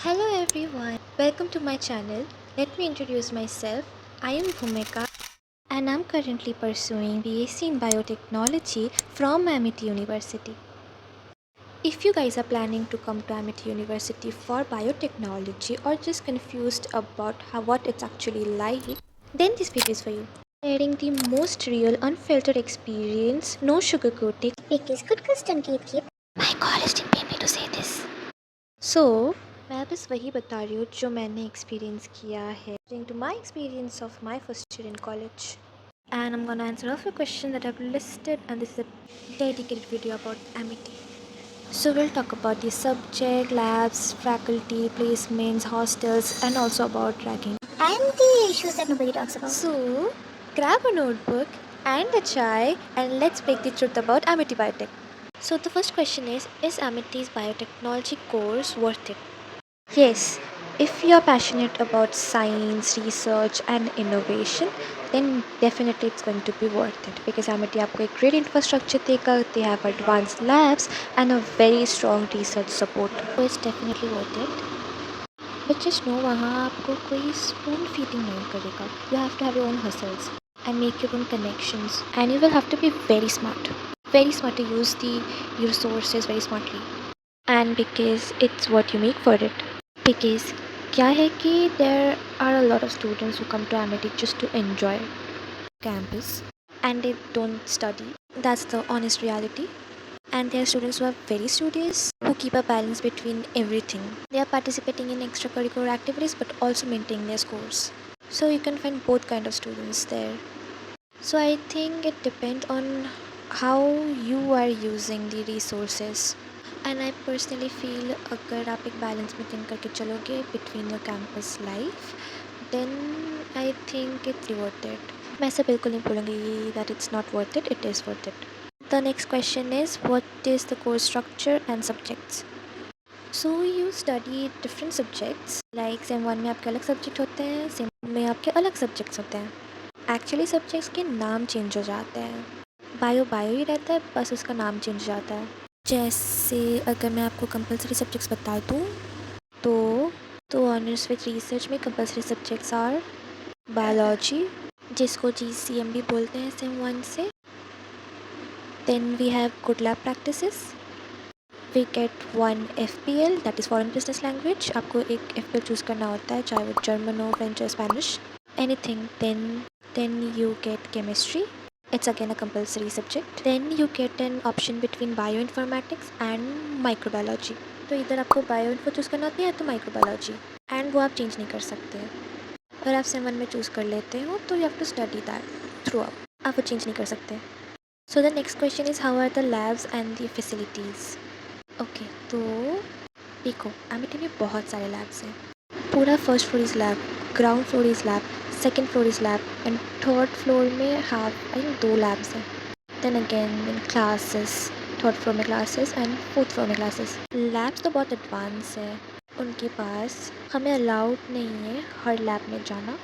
Hello everyone, welcome to my channel. Let me introduce myself. I am Bhumika and I'm currently pursuing BSc in Biotechnology from Amity University. If you guys are planning to come to Amity University for biotechnology or just confused about what it's actually like, then this video is for you. Sharing the most real, unfiltered experience, no sugarcoating. Because खुद का संकेत किए. My college didn't pay me to say this. So, मैं बस वही बता रही हूँ जो मैंने एक्सपीरियंस किया है to my experience of my first year in college. And I'm gonna answer all of your questions that I've listed, and this is a dedicated video about Amity. So we'll talk about the subject, labs, faculty, placements, hostels, and also about ragging. And the issues that nobody talks about. So, grab a notebook and a chai, and let's break the truth about Amity Biotech. So the first question is Amity's biotechnology course worth it? Yes, if you're passionate about science, research and innovation, then definitely it's going to be worth it because Amity आपको एक great infrastructure देगा, they have advanced labs and a very strong research support. So it's definitely worth it. But just know वहाँ आपको कोई spoon feeding नहीं करेगा. You have to have your own hustles and make your own connections, and you will have to be very smart to use the resources very smartly. And because it's what you make for it. Because क्या है कि there are a lot of students who come to Amity just to enjoy campus and they don't study. That's the honest reality. And there are students who are very studious who keep a balance between everything. They are participating in extracurricular activities but also maintaining their scores. So you can find both kind of students there. So I think it depends on how you are using the resources. And I personally feel अगर आप एक balance maintain करके चलोगे between your campus life then I think it's worth it. मैं ऐसे बिल्कुल नहीं बोलूँगी that it's not worth it, it is worth it. The next question is what is the course structure and subjects. So you study different subjects like sem one में आपके अलग subject होते हैं, सेम में आपके अलग सब्जेक्ट्स होते हैं. एक्चुअली सब्जेक्ट्स के नाम चेंज हो जाते हैं. बायो बायो ही रहता है, बस उसका नाम चेंज हो जाता है. जैसे अगर मैं आपको कंपलसरी सब्जेक्ट्स बता दूँ तो ऑनर्स विद रिसर्च में कंपलसरी सब्जेक्ट्स आर बायोलॉजी, जिसको GCM भी बोलते हैं सेम वन से. Then we have good lab practices. We get one FPL that is foreign business language. आपको एक FPL चूज़ करना होता है, चाहे वो जर्मन हो, फ्रेंच हो, Spanish, anything. Then you get chemistry. It's again a compulsory subject. Then you get an option between bioinformatics and microbiology. तो इधर आपको बायो इन्फो चूज़ करना होता है या तो माइक्रोबायोलॉजी, एंड वो आप चेंज नहीं कर सकते. अगर आप सेवन में चूज़ कर लेते हो तो you have to study that through आप वो चेंज नहीं कर सकते. So the next question is how are the labs and the facilities. Okay, तो देखो एमिटी में बहुत सारे लैब्स हैं. पूरा first floor is lab, ground floor is lab, second floor is lab and third floor में हाफ आई थिंक 2 लैब्स हैं. Then again in classes, third floor में क्लासेस एंड फोर्थ फ्लोर में classes. Labs तो बहुत advance है उनके पास. हमें allowed नहीं है हर लैब में जाना.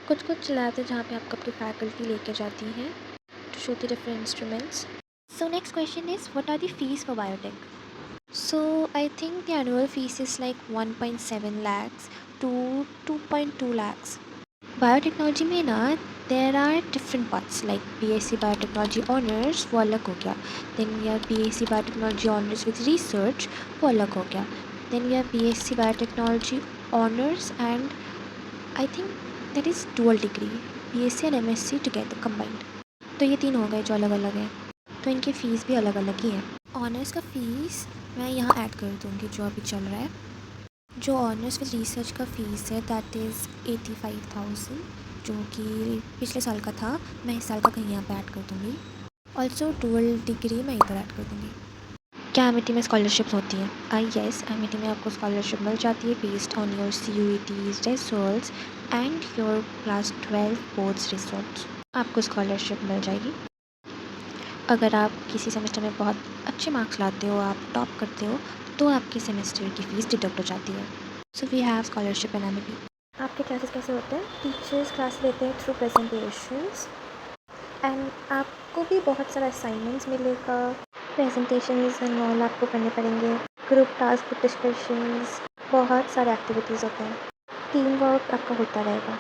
कुछ लैब्स है जहाँ पे आपको अपनी फैकल्टी लेके जाती हैं to show the different instruments. So next question is what are the fees for biotech. So I think the annual fees is like 1.7 lakhs to 2.2 lakhs. Biotechnology में ना there are different parts like BSc Biotechnology Honours वो अलग हो गया. Then we have BSc Biotechnology Honours with Research वो अलग हो गया. Then we have BSc Biotechnology Honours and I think that is dual degree BSc and MSc together combined. तो ये तीन हो गए जो अलग अलग हैं, तो इनकी फ़ीस भी अलग अलग ही है. ऑनर्स का फ़ीस मैं यहाँ ऐड कर दूँगी जो अभी चल रहा है. जो ऑनर्स विद रिसर्च का फ़ीस है दैट इज़ 85,000 जो कि पिछले साल का था. मैं इस साल का कहीं यहाँ पे ऐड कर दूँगी. ऑल्सो डुअल डिग्री मैं इधर ऐड कर दूँगी. क्या एमिटी में स्कॉलरशिप्स होती हैं? येस, एमिटी में आपको स्कॉलरशिप मिल जाती है based on your CUETs results and your class 12 boards results. आपको स्कॉलरशिप मिल जाएगी. अगर आप किसी सेमेस्टर में बहुत अच्छे मार्क्स लाते हो, आप टॉप करते हो, तो आपके सेमेस्टर की फ़ीस डिडक्ट हो जाती है. So we have scholarship in Amity. आपके क्लासेस कैसे होते हैं? टीचर्स क्लास लेते हैं थ्रू प्रेजेंटेशंस एंड आपको भी बहुत सारा असाइनमेंट्स मिलेगा. प्रेजेंटेशंस एंड ऑल आपको करने पड़ेंगे. ग्रुप टास्क, ग्रुप डिस्कशंस, बहुत सारे एक्टिविटीज़ होते हैं, टीम वर्क आपका होता रहेगा,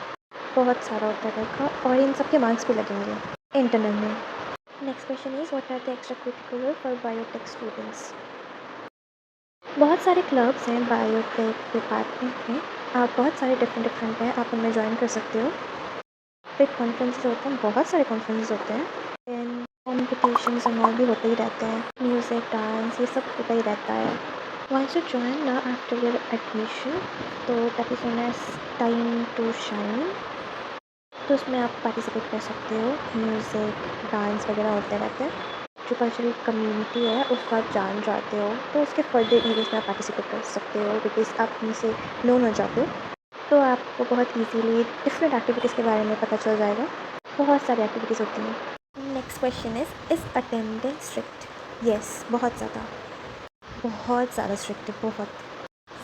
बहुत सारा होता रहेगा और इन सब के मार्क्स भी लगेंगे इंटरनल में। Next question is what are the extra curricular for biotech students. बहुत सारे क्लब्स हैं बायोटेक डिपार्टमेंट में, आप बहुत सारे डिफरेंट हैं, आप उनमें ज्वाइन कर सकते हो। फिर कॉन्फ्रेंसेस होते हैं, बहुत सारे कॉन्फ्रेंसेस होते हैं, एंड कॉम्पिटिशन्स एंड ऑल भी होते ही रहते हैं, म्यूज़िक डांस ये सब होता ही रहता है। वंस यू ज्वाइन ना आफ्टर योर एडमिशन, तो that is known as time to shine, तो उसमें आप पार्टिसिपेट कर सकते हो, म्यूज़िक डांस वगैरह होते रहते हैं। जो कल्चरल कम्युनिटी है उसको आप जान जाते हो, तो उसके फर्दर इवेंट्स में आप पार्टिसिपेट कर सकते हो बिकॉज आप उनसे नोन हो जाते हो, तो आपको बहुत इजीली डिफरेंट एक्टिविटीज़ के बारे में पता चल जाएगा। बहुत सारी एक्टिविटीज़ होती हैं। Next question is attendance strict? Yes, बहुत ज़्यादा स्ट्रिक्ट है, बहुत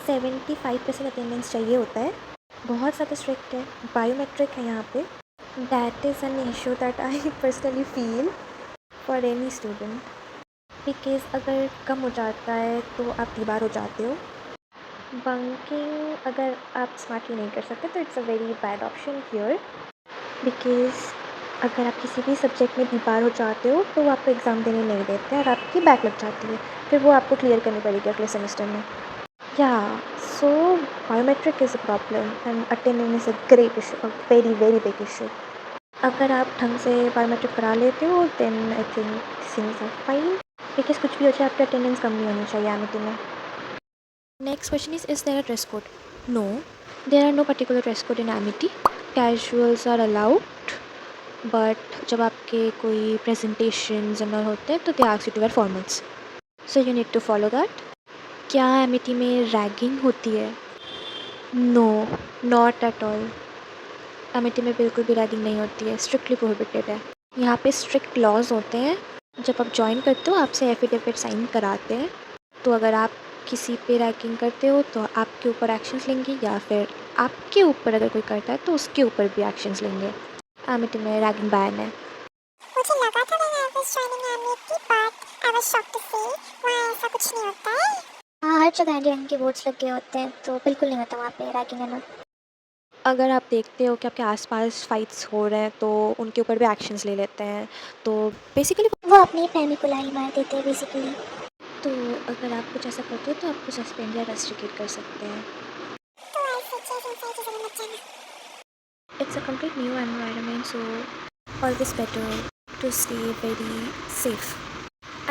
75% अटेंडेंस चाहिए होता है, बहुत ज़्यादा स्ट्रिक्ट है। बायोमेट्रिक है यहाँ पे, that is an issue that I personally feel for any student, because अगर कम हो जाता है तो आप दीवार हो जाते हो। बंकिंग अगर आप स्मार्टली नहीं कर सकते तो it's a very bad option here, because अगर आप किसी भी सब्जेक्ट में दीवार हो जाते हो तो वो आपको एग्ज़ाम देने नहीं देते और आपकी बैक लग जाती है, फिर वो आपको क्लियर करनी पड़ेगी अगले सेमेस्टर में। या so biometric is a problem and attendance is a great issue, a very very big issue. अगर आप ढंग से बायोमेट्रिक करा लेते हो then I think things are fine, because कुछ भी हो जाए आपकी अटेंडेंस कम नहीं होनी चाहिए एमिटी में। Next question is there a dress code? No, there are no particular dress code in Amity, casuals are allowed, but जब आपके कोई प्रेजेंटेशंस एंड ऑल होते हैं तो they ask you to wear formals, so you need to follow that. क्या Amity में ragging होती है? No, not at all, Amity में बिल्कुल भी रैगिंग नहीं होती है, स्ट्रिक्टली प्रोहिबिटेड है। यहाँ पे स्ट्रिक्ट लॉज होते हैं, जब आप ज्वाइन करते हो आपसे एफिडेविट साइन कराते हैं, तो अगर आप किसी पे रैगिंग करते हो तो आपके ऊपर एक्शंस लेंगे, या फिर आपके ऊपर अगर कोई करता है तो उसके ऊपर भी एक्शंस लेंगे। एमिटी में रैगिंग बैन है। मुझे लगा था when I was joining MIT, but I was shocked to see वहाँ ऐसा कुछ नहीं होता है। हाँ, हर जगह इंडियन के बोर्ड्स लगे होते हैं तो बिल्कुल नहीं होता वहाँ पे रैगिंग है ना। अगर आप देखते हो कि आपके आसपास फाइट्स हो रहे हैं तो उनके ऊपर भी एक्शंस ले लेते हैं, तो बेसिकली वो अपनी फैमिली को लाई मार देते हैं बेसिकली। तो अगर आप कुछ ऐसा करते हो तो आपको सस्पेंड या रेस्ट्रिकेट कर सकते हैं। तो ऐसे चीज़ इन सारी चीज़ों में मत जाना। It's a complete new environment, so always better to stay very safe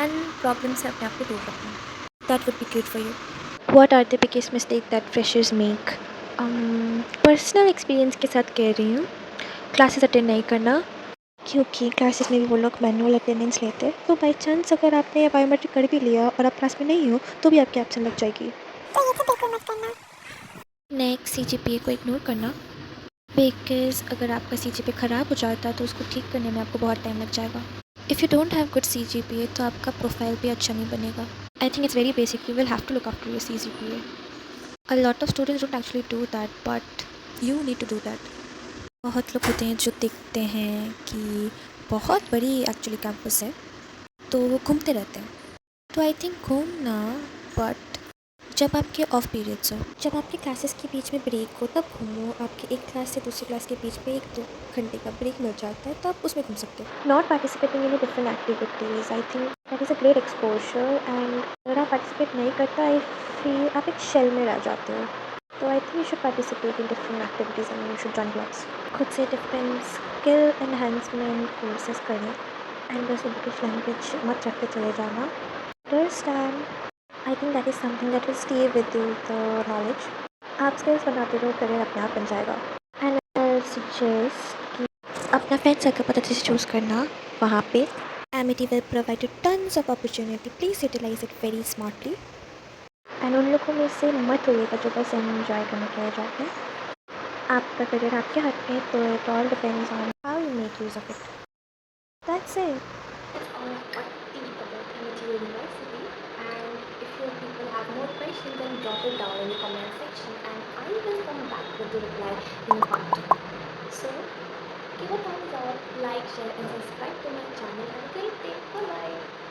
and problems से अपने आप को दूर रखना. That would be great for you. What are the biggest mistake that freshers make? Personal experience के साथ कह रही हूँ, क्लासेस अटेंड नहीं करना, क्योंकि क्लासेस में भी वो लोग मैनुअल अटेंडेंस लेते हैं, तो बाई चांस अगर आपने बायोमेट्रिक कर भी लिया और आप क्लास में नहीं हो तो भी आपकी एब्सेंट लग जाएगी। तो ये तो बिल्कुल मत करना। नेक्स्ट CGPA को इग्नोर करना, बिकॉज अगर आपका CGPA ख़राब हो जाता है तो उसको ठीक करने में आपको बहुत टाइम लग जाएगा। If you don't have good CGPA तो आपका प्रोफाइल भी अच्छा नहीं बनेगा। I think it's very basic, you will have to look after your CGPA। A lot of students don't actually do that, but you need to do that. बहुत लोग होते हैं जो देखते हैं कि बहुत बड़ी एक्चुअली कैंपस है तो वो घूमते रहते हैं, तो आई थिंक घूमना, बट जब आपके ऑफ पीरियड्स हो, जब आपके क्लासेस के बीच में ब्रेक हो तब घूमो। आपके एक क्लास से दूसरी क्लास के बीच में 1-2 घंटे का ब्रेक मिल जाता है तो आप उसमें घूम सकते हो। Not participating in different activities, I think that is a great exposure, and अगर आप पार्टिसिपेट नहीं करते आई फील आप एक शेल में रह जाते हो, तो I think you should participate in different activities and you should join class. खुद से डिफरेंट स्किल एनहेंसमेंट कोर्सेज करें, एंड बस इंग्लिश लैंग्वेज मत रखते चले जाना। Understand, I think that is something that will stay with you, the knowledge. आप skills बनाते रहो, करियर अपने आप बन जाएगा। एंड आई सजेस्ट कि अपना फ्रेंड सर्कल पता से चूज़ करना वहाँ पे। Amity will provide you tons of opportunity, please utilize it very smartly. And उन लोगों में से मत होइएगा जो बस एंजॉय करने के लिए जाते हैं। आपका करियर आपके हाथ में, तो it all depends on how you make use of it. That's it. That's all what think about MIT University. And if you people have more questions, then drop it down in the comment section, and I will come back with the reply in part 2. So give a thumbs up, like, share, and subscribe to my channel. Have a great day. Bye bye.